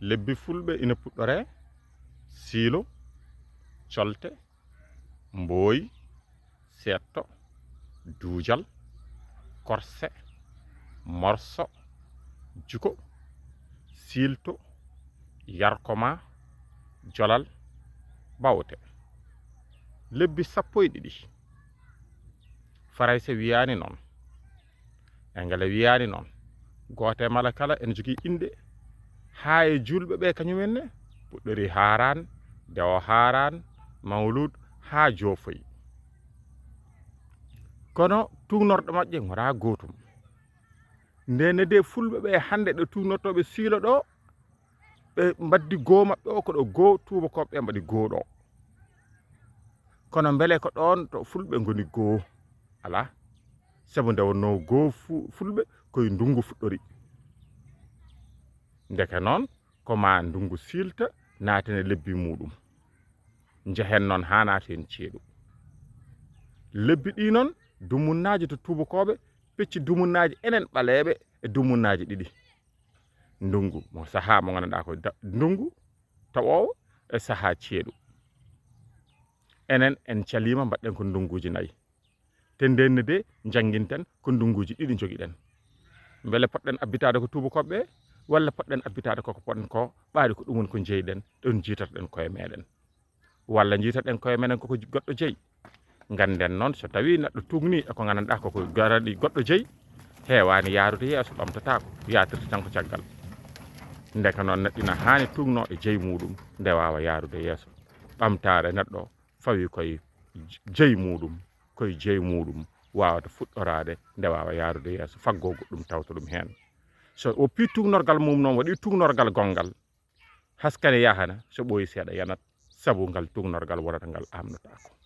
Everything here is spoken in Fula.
lebbi fulɓe ina puɗɗore siilo colte mbooyi setto duujal korse morso juko silto yarkoma jolal bawte lebbi 12 farayse wiyani noon engale wiyani noon goote mala kala en jogii inde haa e juulɓe ɓe kañumenne puɗɗori haaran dewo haaran mawlud haa joofoyi kono tugnorɗo maɓɓe wona gootum ndene de fulɓe ɓe hannde ɗo tugnortoɓe siilo ɗo ɓe mbaddi goo maɓɓe o ko ɗo goo tuubakooɓe ɓe mbaɗi goo ɗo kono mbele ko ɗon to fulɓe ngoni goo ala sabu nde wonno goo fulɓe koye ndungu fuɗɗori ndeke noon ko ma ndungu silta naatene lebbi muɗum njehen noon ha naati hen ceeɗu lebbi ɗi noon dumunnaji to tuubakooɓe pecci dumunnaji enen ɓaleɓe e dumunnaji ɗiɗi ndungu mo saha mo ganduɗa ko ndungu tawowo e saha ceeɗu enen en calima mbaɗɗen ko ndunguji 4 te ndenne de jangguinten ko ndunguji 2 joguiɗen beele potɗen abbitade ko tuubakooɓe ɓe walla potɗen abbitade koko poɗen ko ɓaari ko ɗum woni ko jeeyɗen ɗon jiitatoɗen koye meɗen walla jiitatoɗen koye meɗen koko goɗɗo jeeyi ganden noon so tawi neɗɗo tugni eko gandanɗa koko garani goɗɗo jeeyi heewani yaarude yeeso ɓamtatako yatirta tan ko caggal ndeka noon neɗɗo ina haani tugno e jeeyi muɗum nde wawa yaarude yeeso ɓamtare neɗɗo fawi koye jeeyi muɗum koye jeeyi muɗum wawata fuɗɗorade nde wawa yaarude yeeso faggo goɗɗum tawta ɗum hen so o pi tugnorgal mum noon waɗi tugnorgal gongal haskane yahana so ɓooyi seeɗa yanat sabu ngal tugnorgal wonata ngal amnotako